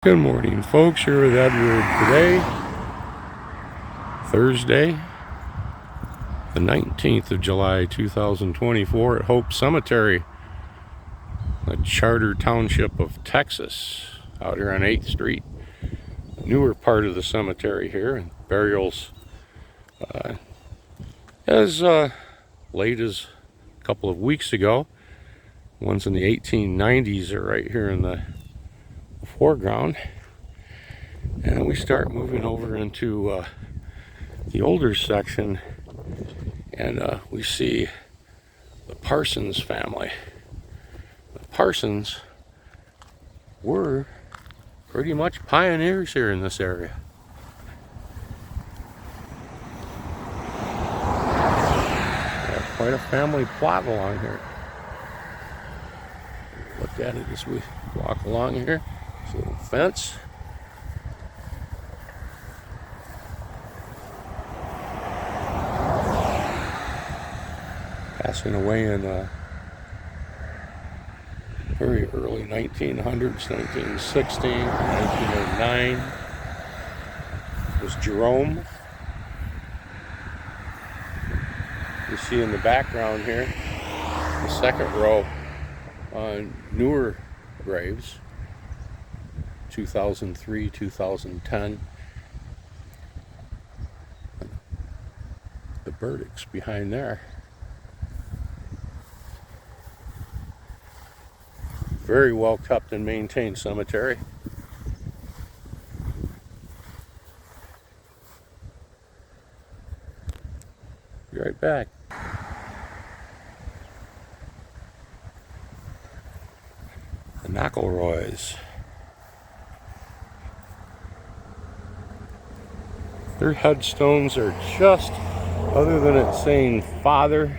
Good morning, folks. Here with Edward today, Thursday, the 19th of July, 2024 at Hope Cemetery, the Charter Township of Texas, out here on 8th Street. Newer part of the cemetery here, and burials as late as a couple of weeks ago. Ones in the 1890s are right here in the foreground. And we start moving over into the older section, and we see the Parsons family. The Parsons were pretty much pioneers here in this area. Got quite a family plot along here. Look at it as we walk along here. This little fence. Passing away in very early 1900s, 1916, 1909 was Jerome. You see in the background here, the second row on newer graves, 2003, 2010. The Burdicks behind there. Very well kept and maintained cemetery. Be right back. The McElroys. Their headstones are just, other than it saying father,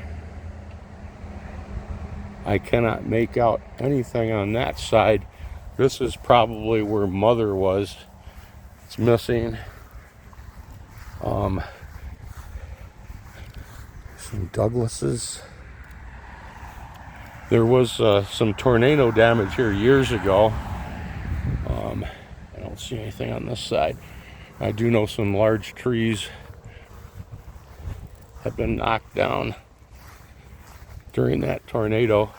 I cannot make out anything on that side. This is probably where mother was. It's missing. Some Douglases. There was some tornado damage here years ago. I don't see anything on this side. I do know some large trees have been knocked down during that tornado.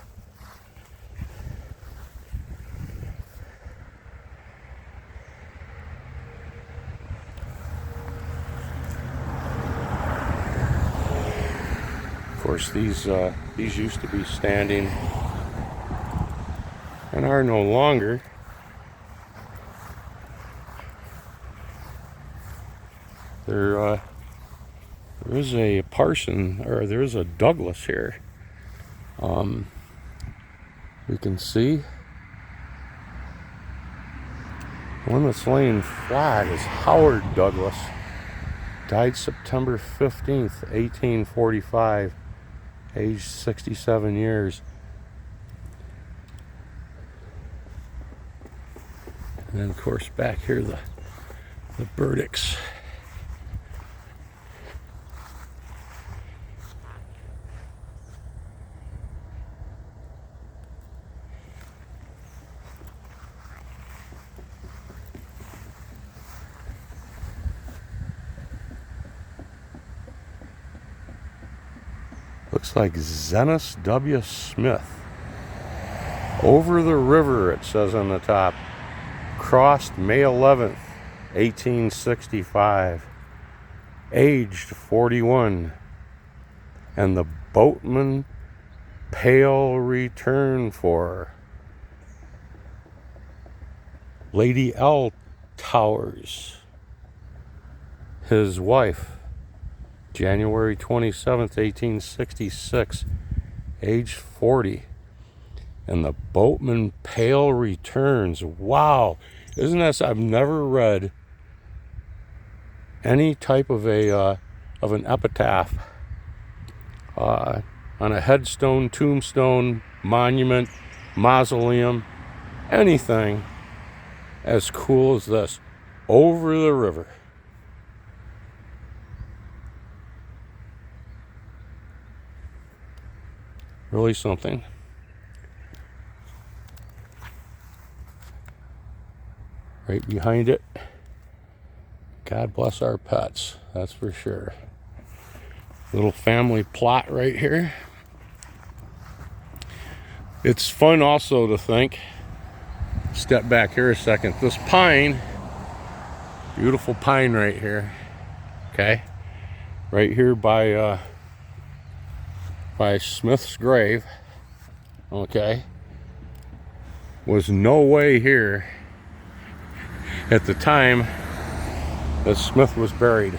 Of course, these used to be standing and are no longer. There is a Parson, or there is a Douglas here. You can see the one that's laying flat is Howard Douglas. Died September 15th, 1845, aged 67 years. And then, of course, back here, the Burdicks. Looks like Zenas W. Smith. Over the river, it says on the top. Crossed May 11th, 1865. Aged 41. And the boatman pale return for Lady L. Towers, his wife. January 27th, 1866, age 40. And the boatman pale returns. Wow. Isn't that, I've never read any type of an epitaph on a headstone, tombstone, monument, mausoleum, anything as cool as this. Over the river. Really something. right behind it. God bless our pets, that's for sure. Little family plot right here. It's fun also to think, step back here a second, this pine, beautiful pine right here, okay, right here by Smith's grave, okay, was no way here at the time that Smith was buried.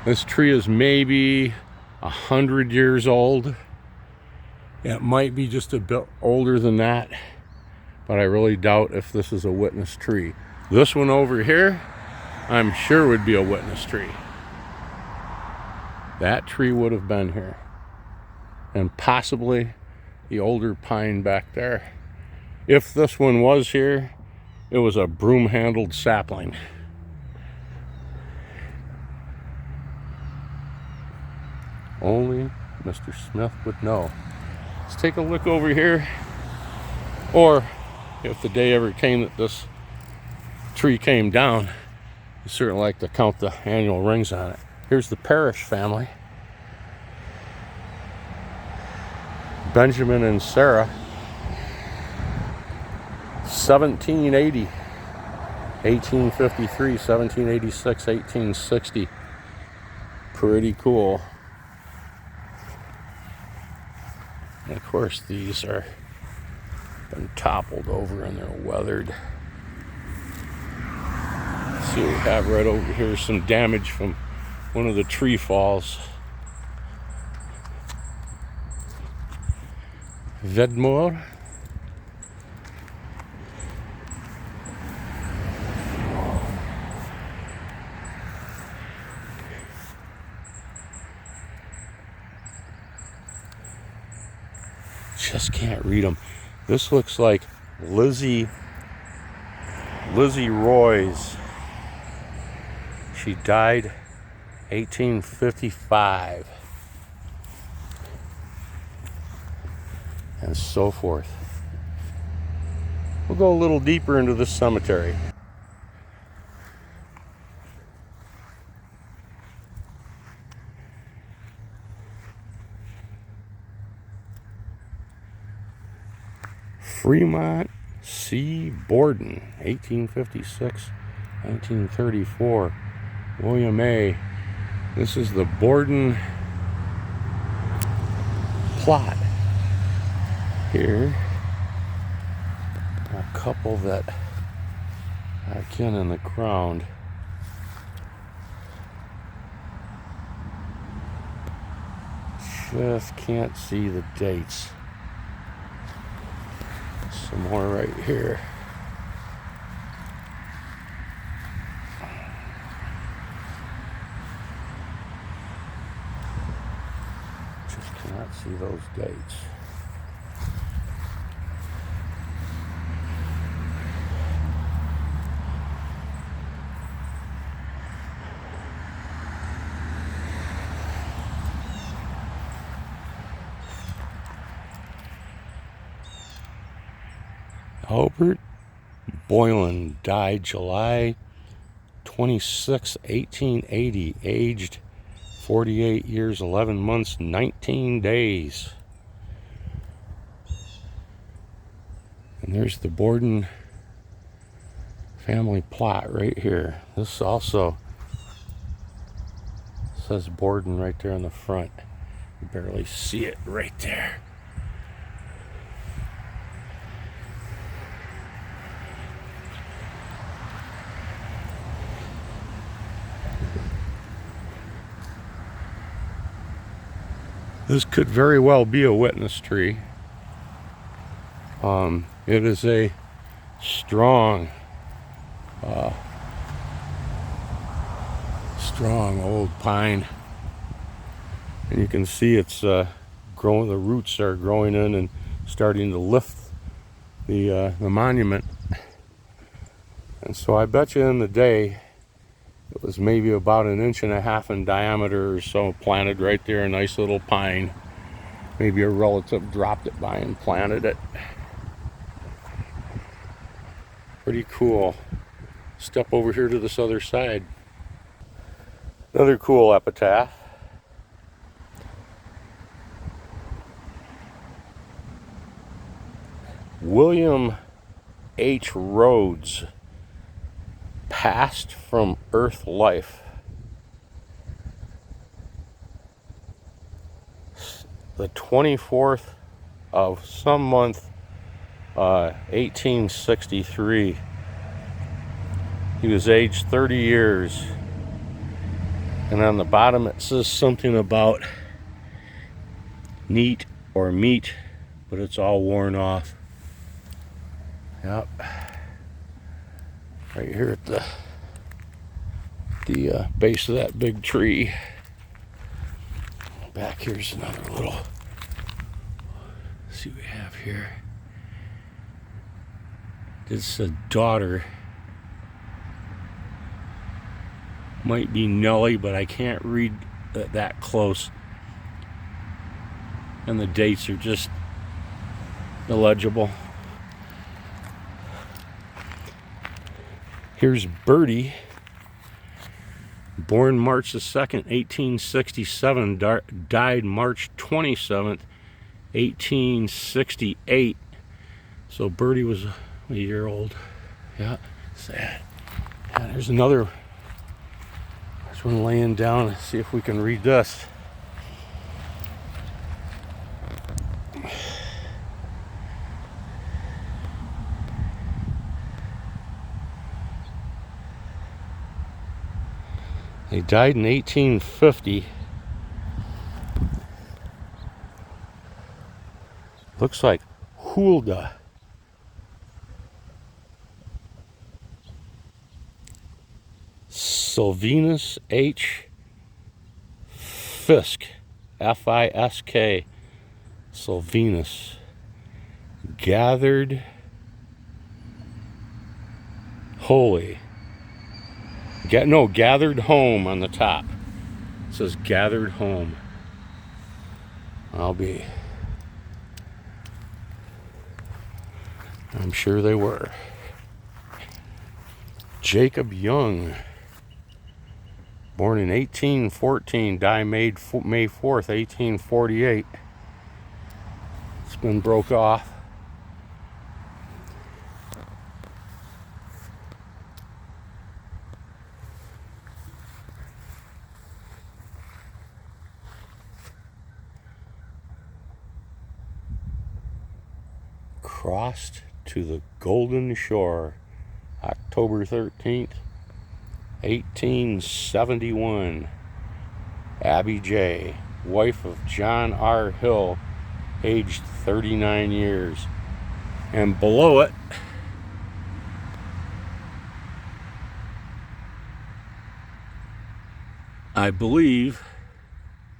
This tree is maybe 100 years old. It might be just a bit older than that, but I really doubt if this is a witness tree. This one over here, I'm sure would be a witness tree. That tree would have been here, and possibly the older pine back there. If this one was here, it was a broom-handled sapling. Only Mr. Smith would know. Let's take a look over here. Or if the day ever came that this tree came down, you certainly like to count the annual rings on it. Here's the Parrish family. Benjamin and Sarah. 1780, 1853, 1786, 1860. Pretty cool. And of course, these are been toppled over and they're weathered. Let's see what we have right over here. Some damage from one of the tree falls. Vedmore. Just can't read them. This looks like Lizzie Roy's. She died 1855. And so forth. We'll go a little deeper into this cemetery. Fremont C. Borden, 1856, 1934. William A. This is the Borden plot. Here, a couple that are kin in the ground. Just can't see the dates. Some more right here. Just cannot see those dates. Albert Boylan died July 26, 1880, aged 48 years, 11 months, 19 days. And there's the Borden family plot right here. This also says Borden right there on the front. You barely see it right there. This could very well be a witness tree. It is a strong old pine, and you can see it's growing. The roots are growing in and starting to lift the monument. And so I bet you in the day it was maybe about 1.5 inches in diameter or so, planted right there, a nice little pine. Maybe a relative dropped it by and planted it. Pretty cool. Step over here to this other side. Another cool epitaph. William H. Rhodes passed from earth life the 24th of some month, 1863. He was aged 30 years. And on the bottom it says something about neat or meat, but it's all worn off. Yep. Right here at the base of that big tree. Back here's another little. Let's see what we have here. This is a daughter. Might be Nellie, but I can't read that close. And the dates are just illegible. Here's Bertie, born March the 2nd, 1867, died March 27th, 1868. So Bertie was a year old. Yeah, sad. Yeah, there's another. There's one laying down. Let's see if we can read this. He died in 1850. Looks like Hulda. Sylvanus H. Fisk. F-I-S-K. Sylvanus. Gathered holy. Gathered home on the top. It says gathered home. I'm sure they were. Jacob Young, born in 1814, died May 4th, 1848. It's been broke off. Crossed to the Golden Shore, October 13th, 1871. Abby J., wife of John R. Hill, aged 39 years. And below it, I believe,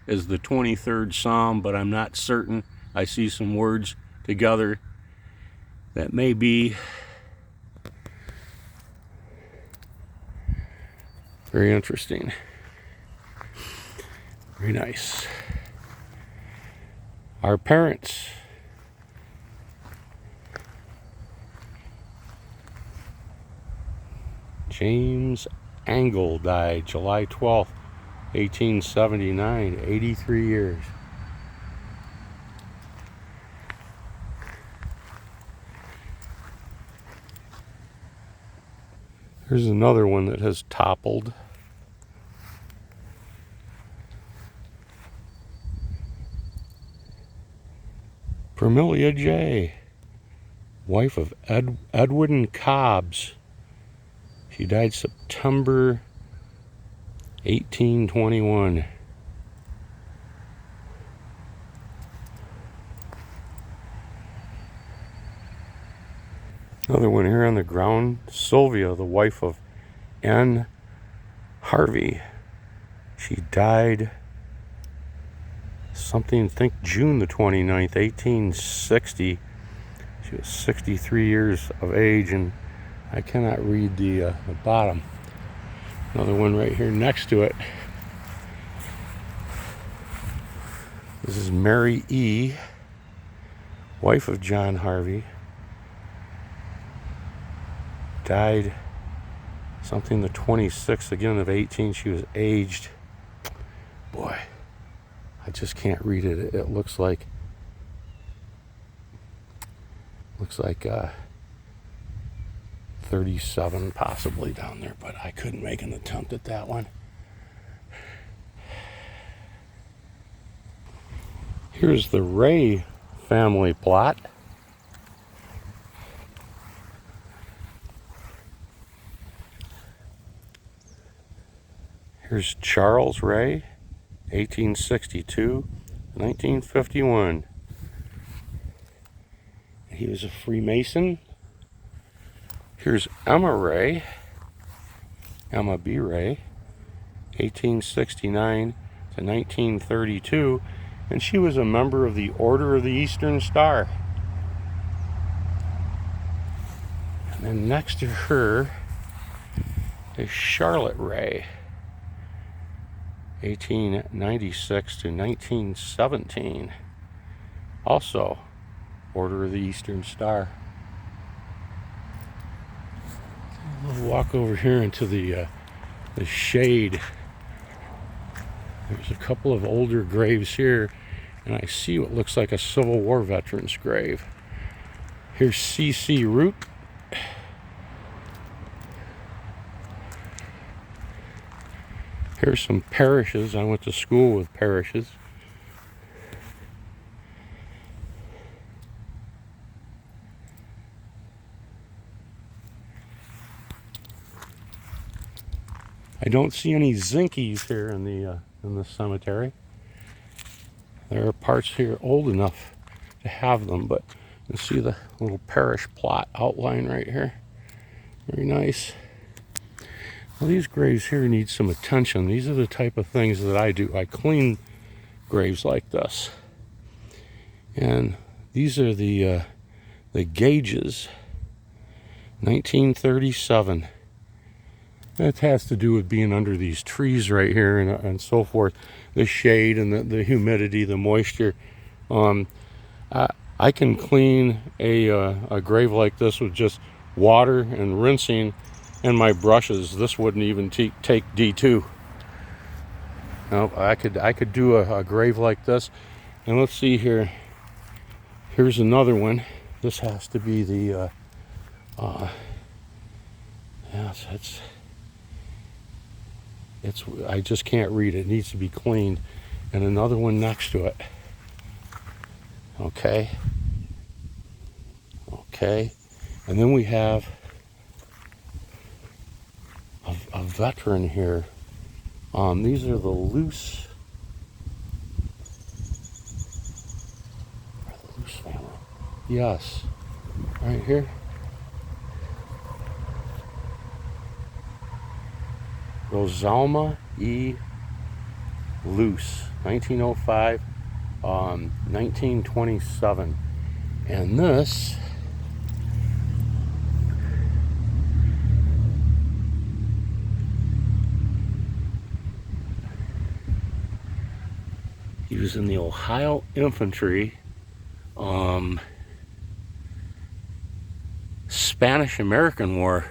is the 23rd Psalm, but I'm not certain. I see some words together that may be very interesting. Very nice. Our parents. James Angle died July 12th, 1879, 83 years. Here's another one that has toppled. Permelia J., wife of Edwin Cobbs. She died September 1821. Another one here on the ground. Sylvia, the wife of N. Harvey. She died I think June the 29th, 1860. She was 63 years of age, and I cannot read the bottom. Another one right here next to it. This is Mary E., wife of John Harvey. died something the 26th again of 18. She was aged. Boy, I just can't read it. It looks like 37 possibly down there, but I couldn't make an attempt at that one. Here's the Ray family plot. Here's Charles Ray, 1862, 1951. He was a Freemason. Here's Emma Ray, Emma B. Ray, 1869 to 1932, and she was a member of the Order of the Eastern Star. And then next to her is Charlotte Ray, 1896 to 1917, also Order of the Eastern Star. We'll walk over here into the shade. There's a couple of older graves here, and I see what looks like a Civil War veteran's grave. Here's C.C. Root. Here's some parishes. I went to school with parishes. I don't see any Zinkies here in the cemetery. There are parts here old enough to have them, but you see the little parish plot outline right here. Very nice. Well, these graves here need some attention. These are the type of things that I do. I clean graves like this. And these are the gauges. 1937. That has to do with being under these trees right here and so forth. The shade and the humidity, the moisture. I can clean a grave like this with just water and rinsing and my brushes. This wouldn't even take D2. No, I could do a grave like this. And let's see here. Here's another one. This has to be the yes, it's I just can't read it. It needs to be cleaned. And another one next to it. Okay. And then we have a veteran here. These are the Luce family. Yes, right here. Rosalma E. Luce, 1905, 1927. And this he was in the Ohio Infantry, Spanish-American War.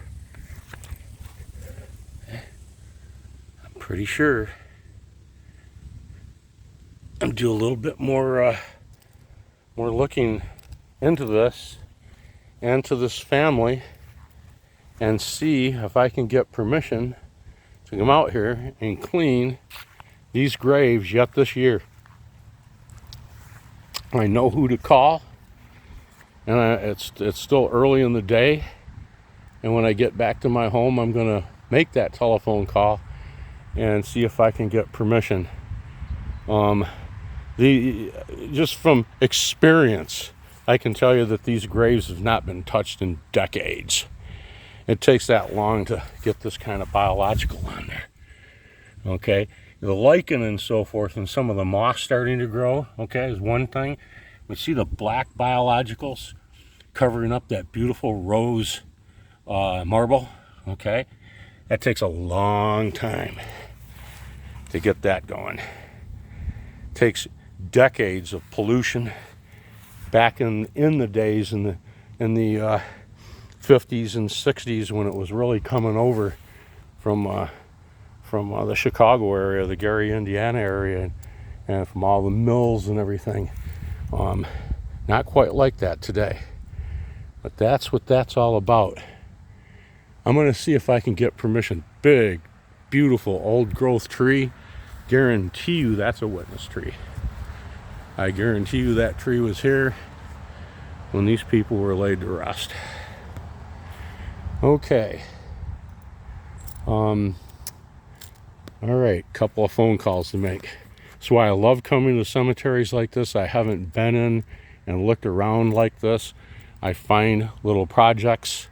I'm pretty sure. I'll do a little bit more looking into this and to this family and see if I can get permission to come out here and clean these graves yet this year. I know who to call, and it's still early in the day, and when I get back to my home I'm gonna make that telephone call and see if I can get permission. Just from experience, I can tell you that these graves have not been touched in decades. It takes that long to get this kind of biological on there. Okay, the lichen and so forth and some of the moss starting to grow, okay, is one thing. But see the black biologicals covering up that beautiful rose marble, okay? That takes a long time to get that going. It takes decades of pollution back in the days in the 50s and 60s when it was really coming over from the Chicago area, the Gary, Indiana area, and from all the mills and everything. Not quite like that today, but that's what that's all about. I'm going to see if I can get permission. Big, beautiful old growth tree. Guarantee you that's a witness tree. I guarantee you that tree was here when these people were laid to rest. Okay. All right, couple of phone calls to make. That's why I love coming to cemeteries like this. I haven't been in and looked around like this. I find little projects,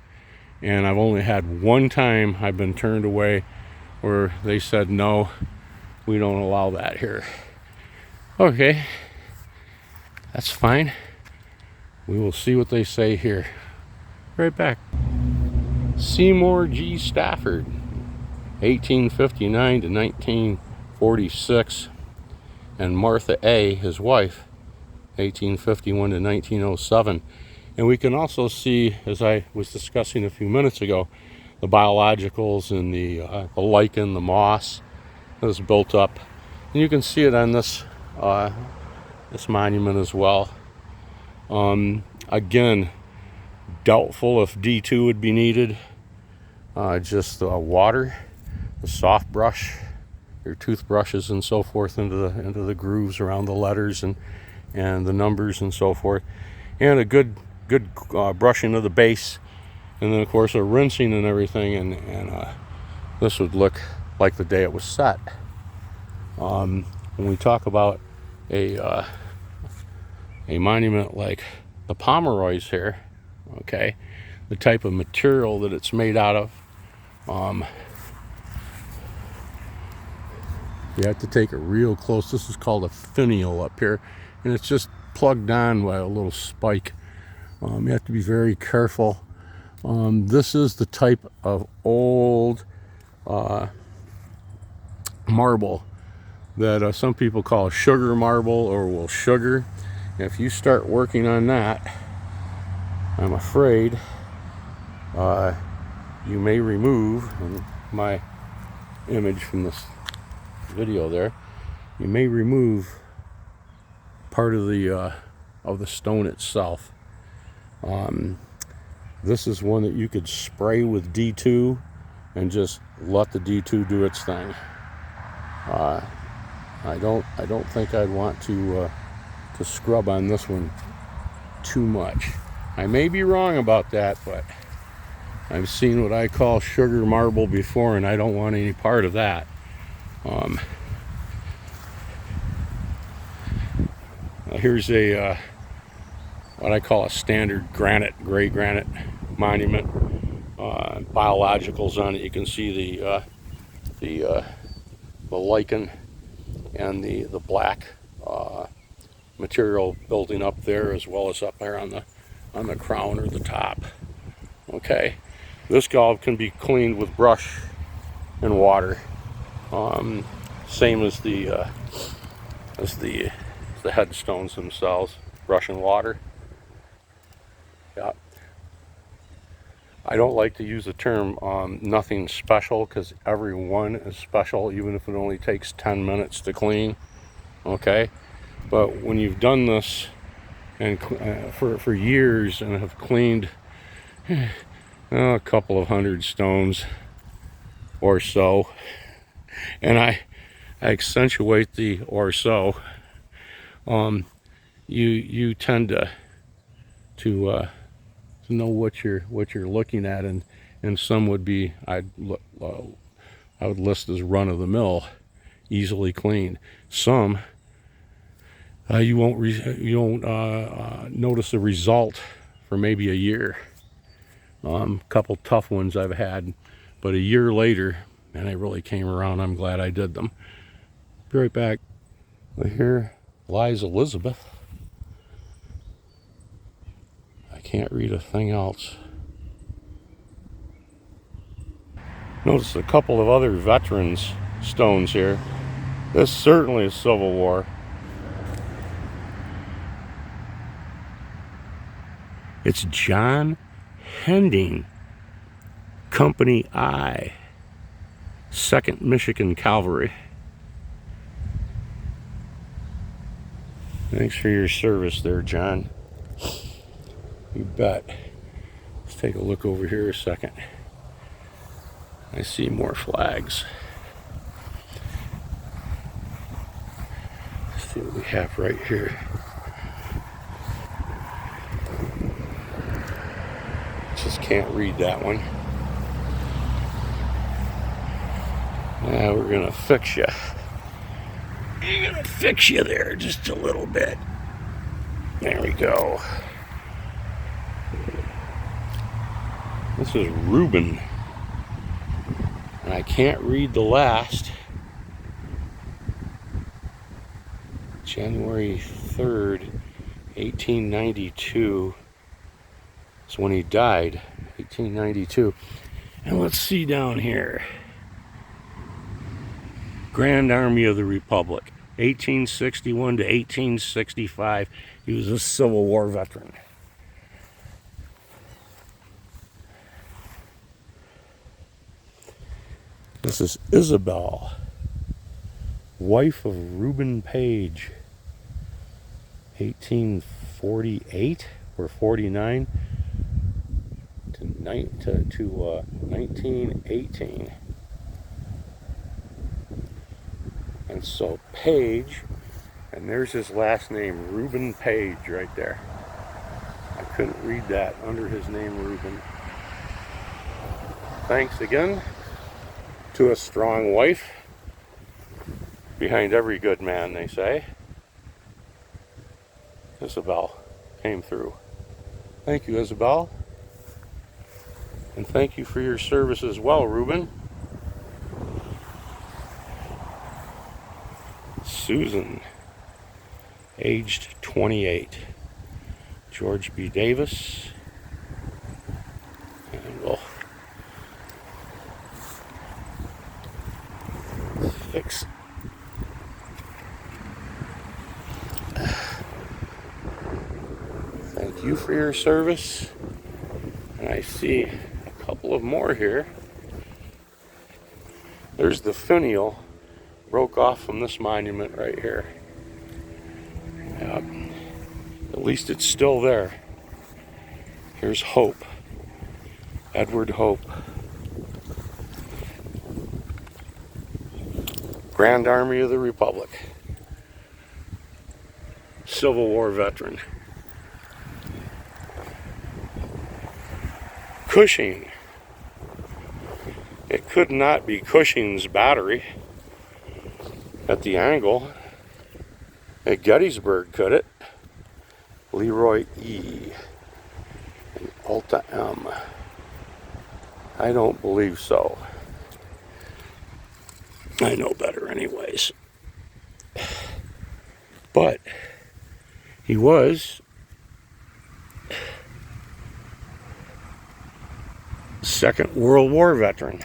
and I've only had one time I've been turned away where they said, no, we don't allow that here. Okay, that's fine. We will see what they say here. Right back. Seymour G. Stafford, 1859 to 1946, and Martha A., his wife, 1851 to 1907. And we can also see, as I was discussing a few minutes ago, the biologicals and the lichen, the moss that is built up. And you can see it on this this monument as well. Again, doubtful if D2 would be needed. Just water, the soft brush, your toothbrushes and so forth into the grooves around the letters and the numbers and so forth, and a good brushing of the base, and then of course a rinsing and everything, and this would look like the day it was set. When we talk about a monument like the Pomeroy's here, okay, the type of material that it's made out of, you have to take it real close. This is called a finial up here, and it's just plugged on by a little spike. You have to be very careful. This is the type of old marble that some people call sugar marble or will sugar. If you start working on that, I'm afraid you may remove, my image from this video there, you may remove part of the stone itself. This is one that you could spray with D2 and just let the D2 do its thing. I don't think I'd want to scrub on this one too much. I may be wrong about that, but I've seen what I call sugar marble before, and I don't want any part of that. Here's a what I call a standard gray granite monument. Biologicals on it. You can see the lichen and the black material building up there, as well as up there on the crown or the top. Okay, this galv can be cleaned with brush and water, same as the headstones themselves. Brush and water. Yeah. I don't like to use the term nothing special, because every one is special, even if it only takes 10 minutes to clean. Okay, but when you've done this and for years and have cleaned a couple of hundred stones or so, and I accentuate the or so, you tend to know what you're looking at, and some would be I would list as run of the mill, easily cleaned. Some you won't notice a result for maybe a year. Couple tough ones I've had, but a year later, and I really came around. I'm glad I did them. Be right back. Well, here lies Elizabeth. I can't read a thing else. Notice a couple of other veterans stones here. This certainly is Civil War. It's John Hending Company I, 2nd Michigan Cavalry. Thanks for your service there, John. You bet. Let's take a look over here a second. I see more flags. Let's see what we have right here. Just can't read that one. Now we're gonna fix you. We're gonna fix you there just a little bit. There we go. This is Reuben. And I can't read the last. January 3rd, 1892 is when he died. 1892. And let's see down here. Grand Army of the Republic. 1861 to 1865. He was a Civil War veteran. This is Isabel, wife of Reuben Page, 1848 or 49 to 1918. And so Page, and there's his last name, Reuben Page, right there. I couldn't read that under his name, Reuben. Thanks again to a strong wife. Behind every good man, they say. Isabel came through. Thank you, Isabel. And thank you for your service as well, Reuben. Susan, aged 28. George B. Davis. And we'll fix. Thank you for your service. And I see a couple of more here. There's the finial. Broke off from this monument right here. At least it's still there. Here's Hope. Edward Hope. Grand Army of the Republic. Civil War veteran. Cushing. It could not be Cushing's battery at the angle. At Gettysburg, could it? Leroy E. and Alta M. I don't believe so. I know better anyways. But he was Second World War veteran.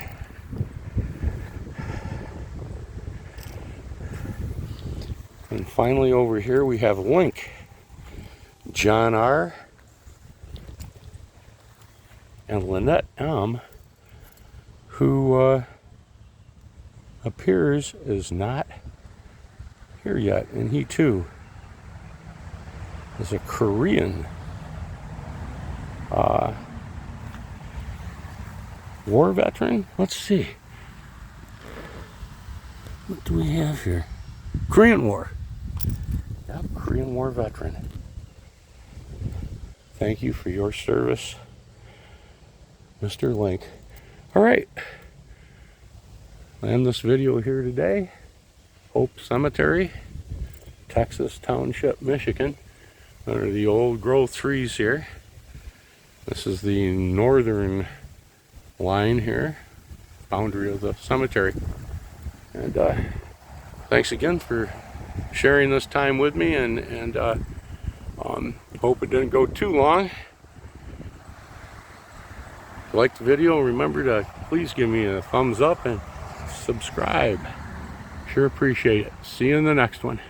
And finally over here we have Link. John R. and Lynette M. who appears is not here yet. And he too is a Korean war veteran. Let's see. What do we have here? Korean War. Yep, Korean War veteran. Thank you for your service, Mr. Link. All right. I end this video here today. Hope Cemetery, Texas Township, Michigan. Under the old growth trees here. This is the northern line here, boundary of the cemetery. And thanks again for sharing this time with me, and hope it didn't go too long. If you liked the video, remember to please give me a thumbs up and subscribe. Sure appreciate it. See you in the next one.